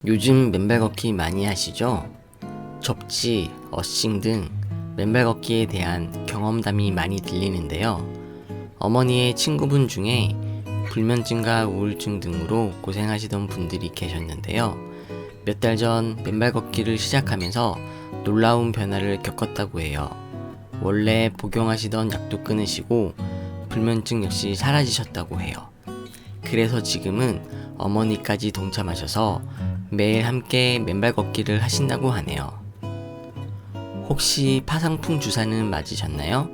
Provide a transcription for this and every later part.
요즘 맨발 걷기 많이 하시죠? 접지, 어싱 등 맨발 걷기에 대한 경험담이 많이 들리는데요. 어머니의 친구분 중에 불면증과 우울증 등으로 고생하시던 분들이 계셨는데요. 몇 달 전 맨발 걷기를 시작하면서 놀라운 변화를 겪었다고 해요. 원래 복용하시던 약도 끊으시고 불면증 역시 사라지셨다고 해요. 그래서 지금은 어머니까지 동참하셔서 매일 함께 맨발 걷기를 하신다고 하네요. 혹시 파상풍 주사는 맞으셨나요?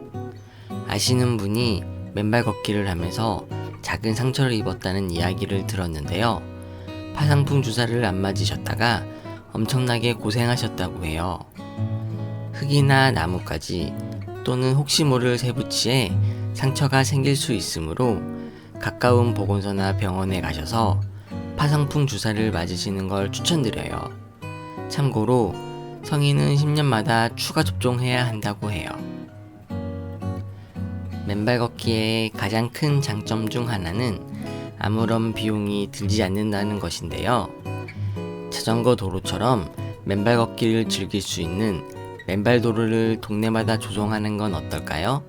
아시는 분이 맨발 걷기를 하면서 작은 상처를 입었다는 이야기를 들었는데요. 파상풍 주사를 안 맞으셨다가 엄청나게 고생하셨다고 해요. 흙이나 나뭇가지 또는 혹시 모를 세부치에 상처가 생길 수 있으므로 가까운 보건소나 병원에 가셔서 파상풍 주사를 맞으시는 걸 추천드려요. 참고로 성인은 10년마다 추가 접종해야 한다고 해요. 맨발 걷기의 가장 큰 장점 중 하나는 아무런 비용이 들지 않는다는 것인데요. 자전거 도로처럼 맨발 걷기를 즐길 수 있는 맨발 도로를 동네마다 조성하는 건 어떨까요?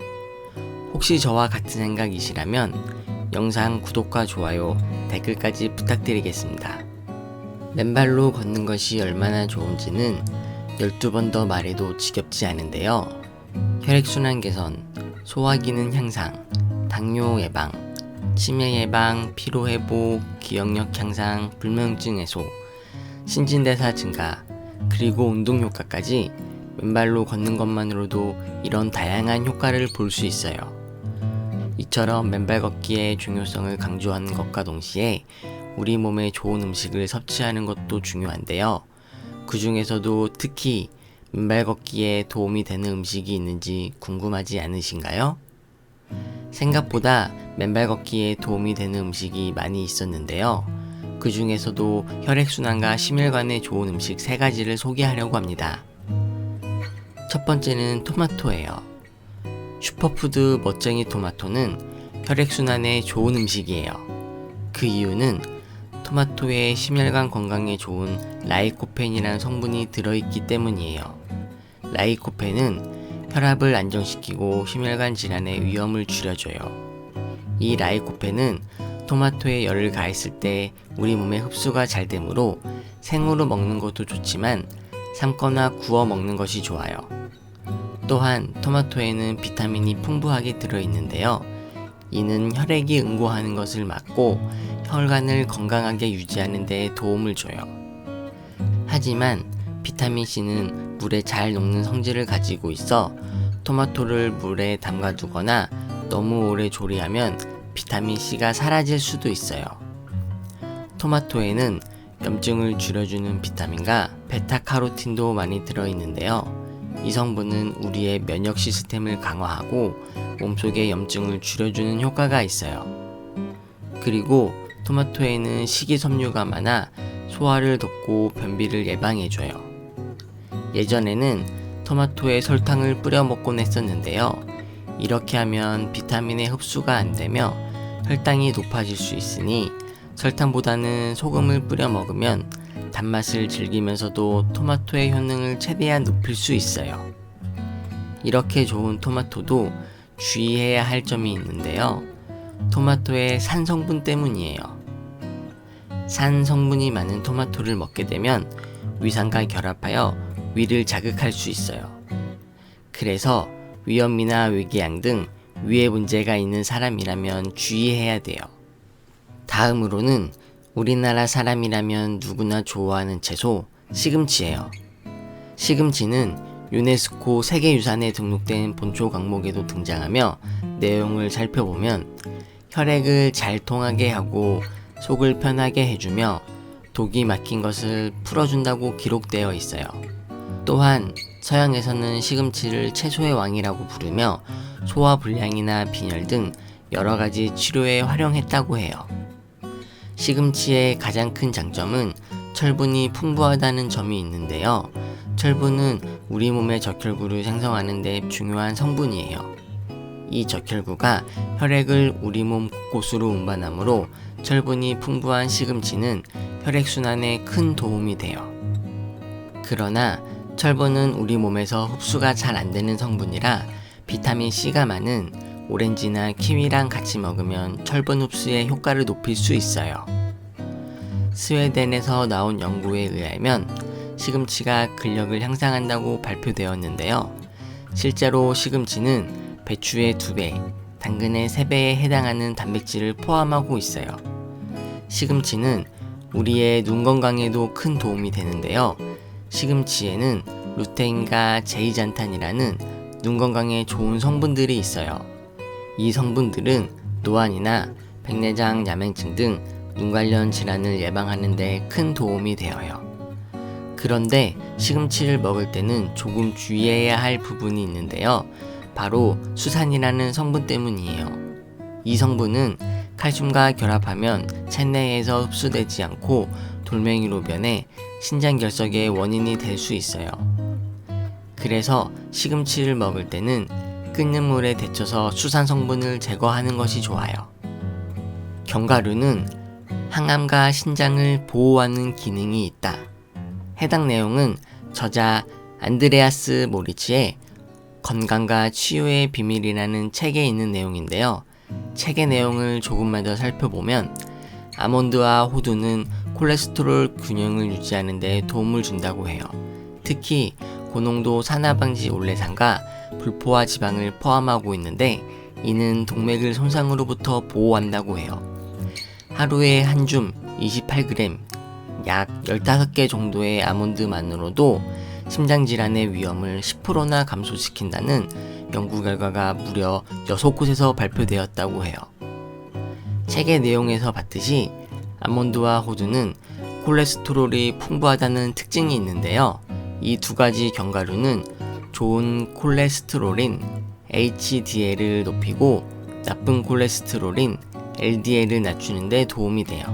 혹시 저와 같은 생각이시라면 영상 구독과 좋아요, 댓글까지 부탁드리겠습니다. 맨발로 걷는 것이 얼마나 좋은지는 12번 더 말해도 지겹지 않은데요. 혈액순환 개선, 소화기능 향상, 당뇨 예방, 치매 예방, 피로 회복, 기억력 향상, 불면증 해소, 신진대사 증가, 그리고 운동 효과까지 맨발로 걷는 것만으로도 이런 다양한 효과를 볼 수 있어요. 이처럼 맨발 걷기의 중요성을 강조하는 것과 동시에 우리 몸에 좋은 음식을 섭취하는 것도 중요한데요. 그 중에서도 특히 맨발 걷기에 도움이 되는 음식이 있는지 궁금하지 않으신가요? 생각보다 맨발 걷기에 도움이 되는 음식이 많이 있었는데요. 그 중에서도 혈액순환과 심혈관에 좋은 음식 3가지를 소개하려고 합니다. 첫 번째는 토마토예요. 슈퍼푸드 멋쟁이 토마토는 혈액순환에 좋은 음식이에요. 그 이유는 토마토에 심혈관 건강에 좋은 라이코펜이라는 성분이 들어있기 때문이에요. 라이코펜은 혈압을 안정시키고 심혈관 질환의 위험을 줄여줘요. 이 라이코펜은 토마토에 열을 가했을 때 우리 몸에 흡수가 잘 되므로 생으로 먹는 것도 좋지만 삶거나 구워 먹는 것이 좋아요. 또한 토마토에는 비타민이 풍부하게 들어있는데요. 이는 혈액이 응고하는 것을 막고 혈관을 건강하게 유지하는 데 도움을 줘요. 하지만 비타민C는 물에 잘 녹는 성질을 가지고 있어 토마토를 물에 담가두거나 너무 오래 조리하면 비타민C가 사라질 수도 있어요. 토마토에는 염증을 줄여주는 비타민과 베타카로틴도 많이 들어있는데요. 이 성분은 우리의 면역 시스템을 강화하고 몸속의 염증을 줄여주는 효과가 있어요. 그리고 토마토에는 식이섬유가 많아 소화를 돕고 변비를 예방해줘요. 예전에는 토마토에 설탕을 뿌려 먹곤 했었는데요. 이렇게 하면 비타민의 흡수가 안 되며 혈당이 높아질 수 있으니 설탕보다는 소금을 뿌려 먹으면 단맛을 즐기면서도 토마토의 효능을 최대한 높일 수 있어요. 이렇게 좋은 토마토도 주의해야 할 점이 있는데요. 토마토의 산 성분 때문이에요. 산 성분이 많은 토마토를 먹게 되면 위산과 결합하여 위를 자극할 수 있어요. 그래서 위염이나 위궤양 등 위에 문제가 있는 사람이라면 주의해야 돼요. 다음으로는 우리나라 사람이라면 누구나 좋아하는 채소, 시금치예요. 시금치는 유네스코 세계유산에 등록된 본초 강목에도 등장하며 내용을 살펴보면 혈액을 잘 통하게 하고 속을 편하게 해주며 독이 막힌 것을 풀어준다고 기록되어 있어요. 또한 서양에서는 시금치를 채소의 왕이라고 부르며 소화불량이나 빈혈 등 여러가지 치료에 활용했다고 해요. 시금치의 가장 큰 장점은 철분이 풍부하다는 점이 있는데요. 철분은 우리 몸의 적혈구를 생성하는 데 중요한 성분이에요. 이 적혈구가 혈액을 우리 몸 곳곳으로 운반하므로 철분이 풍부한 시금치는 혈액순환에 큰 도움이 돼요. 그러나 철분은 우리 몸에서 흡수가 잘 안 되는 성분이라 비타민 C가 많은 오렌지나 키위랑 같이 먹으면 철분 흡수의 효과를 높일 수 있어요. 스웨덴에서 나온 연구에 의하면 시금치가 근력을 향상한다고 발표되었는데요. 실제로 시금치는 배추의 2배, 당근의 3배에 해당하는 단백질을 포함하고 있어요. 시금치는 우리의 눈 건강에도 큰 도움이 되는데요. 시금치에는 루테인과 제이잔탄이라는 눈 건강에 좋은 성분들이 있어요. 이 성분들은 노안이나 백내장 야맹증 등 눈 관련 질환을 예방하는 데 큰 도움이 되어요. 그런데 시금치를 먹을 때는 조금 주의해야 할 부분이 있는데요. 바로 수산이라는 성분 때문이에요. 이 성분은 칼슘과 결합하면 체내에서 흡수되지 않고 돌멩이로 변해 신장결석의 원인이 될 수 있어요. 그래서 시금치를 먹을 때는 끓는 물에 데쳐서 수산 성분을 제거하는 것이 좋아요. 견과류는 항암과 신장을 보호하는 기능이 있다. 해당 내용은 저자 안드레아스 모리치의 건강과 치유의 비밀이라는 책에 있는 내용인데요. 책의 내용을 조금만 더 살펴보면 아몬드와 호두는 콜레스테롤 균형을 유지하는 데 도움을 준다고 해요. 특히 고농도 산화방지 올레산과 불포화 지방을 포함하고 있는데 이는 동맥을 손상으로부터 보호한다고 해요. 하루에 한 줌 28g, 약 15개 정도의 아몬드만으로도 심장질환의 위험을 10%나 감소시킨다는 연구 결과가 무려 6곳에서 발표되었다고 해요. 책의 내용에서 봤듯이 아몬드와 호두는 콜레스테롤이 풍부하다는 특징이 있는데요. 이 2가지 견과류는 좋은 콜레스테롤인 HDL을 높이고 나쁜 콜레스테롤인 LDL을 낮추는 데 도움이 돼요.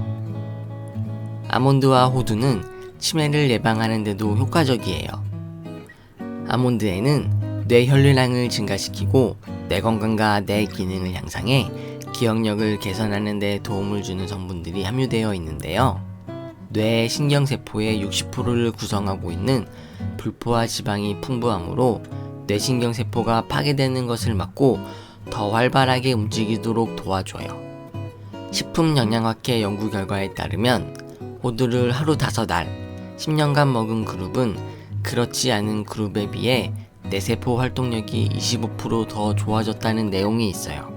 아몬드와 호두는 치매를 예방하는 데도 효과적이에요. 아몬드에는 뇌 혈류량을 증가시키고 뇌 건강과 뇌 기능을 향상해 기억력을 개선하는 데 도움을 주는 성분들이 함유되어 있는데요. 뇌 신경세포의 60%를 구성하고 있는 불포화 지방이 풍부하므로 뇌신경세포가 파괴되는 것을 막고 더 활발하게 움직이도록 도와줘요. 식품영양학회 연구 결과에 따르면 호두를 하루 5알, 10년간 먹은 그룹은 그렇지 않은 그룹에 비해 뇌세포 활동력이 25% 더 좋아졌다는 내용이 있어요.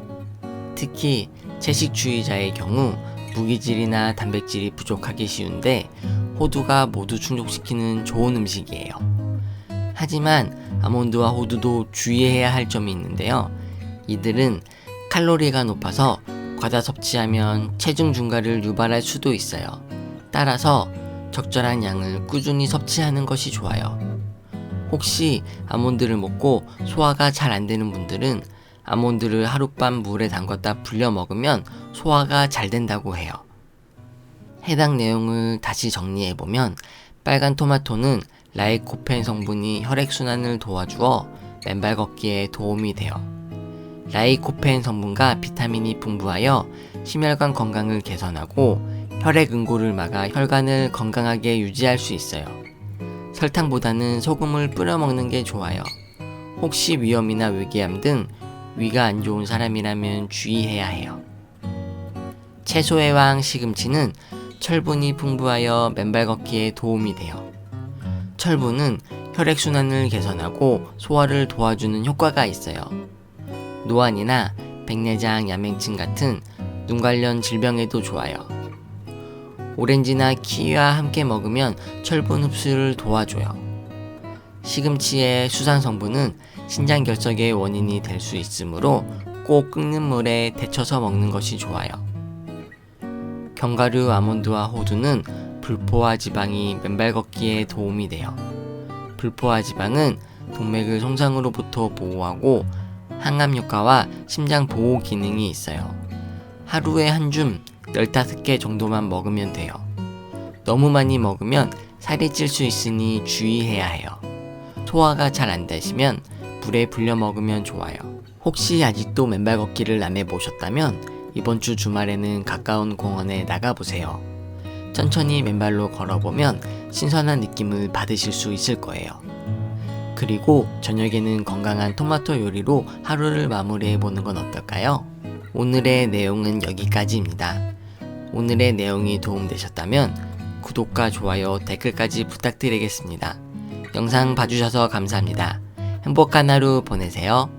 특히 채식주의자의 경우 무기질이나 단백질이 부족하기 쉬운데 호두가 모두 충족시키는 좋은 음식이에요. 하지만 아몬드와 호두도 주의해야 할 점이 있는데요. 이들은 칼로리가 높아서 과다 섭취하면 체중 증가를 유발할 수도 있어요. 따라서 적절한 양을 꾸준히 섭취하는 것이 좋아요. 혹시 아몬드를 먹고 소화가 잘 안 되는 분들은 아몬드를 하룻밤 물에 담갔다 불려 먹으면 소화가 잘 된다고 해요. 해당 내용을 다시 정리해보면 빨간 토마토는 라이코펜 성분이 혈액순환을 도와주어 맨발 걷기에 도움이 돼요. 라이코펜 성분과 비타민이 풍부하여 심혈관 건강을 개선하고 혈액 응고를 막아 혈관을 건강하게 유지할 수 있어요. 설탕보다는 소금을 뿌려 먹는 게 좋아요. 혹시 위염이나 위궤양 등 위가 안 좋은 사람이라면 주의해야 해요. 채소의 왕 시금치는 철분이 풍부하여 맨발 걷기에 도움이 돼요. 철분은 혈액순환을 개선하고 소화를 도와주는 효과가 있어요. 노안이나 백내장 야맹증 같은 눈 관련 질병에도 좋아요. 오렌지나 키위와 함께 먹으면 철분 흡수를 도와줘요. 시금치의 수산 성분은 신장 결석의 원인이 될 수 있으므로 꼭 끓는 물에 데쳐서 먹는 것이 좋아요. 견과류 아몬드와 호두는 불포화 지방이 맨발 걷기에 도움이 돼요. 불포화 지방은 동맥을 손상으로부터 보호하고 항암 효과와 심장 보호 기능이 있어요. 하루에 한 줌 15개 정도만 먹으면 돼요. 너무 많이 먹으면 살이 찔 수 있으니 주의해야 해요. 소화가 잘 안 되시면 물에 불려 먹으면 좋아요. 혹시 아직도 맨발 걷기를 안 해보셨다면 이번 주 주말에는 가까운 공원에 나가보세요. 천천히 맨발로 걸어보면 신선한 느낌을 받으실 수 있을 거예요. 그리고 저녁에는 건강한 토마토 요리로 하루를 마무리해 보는 건 어떨까요? 오늘의 내용은 여기까지입니다. 오늘의 내용이 도움되셨다면 구독과 좋아요, 댓글까지 부탁드리겠습니다. 영상 봐주셔서 감사합니다. 행복한 하루 보내세요.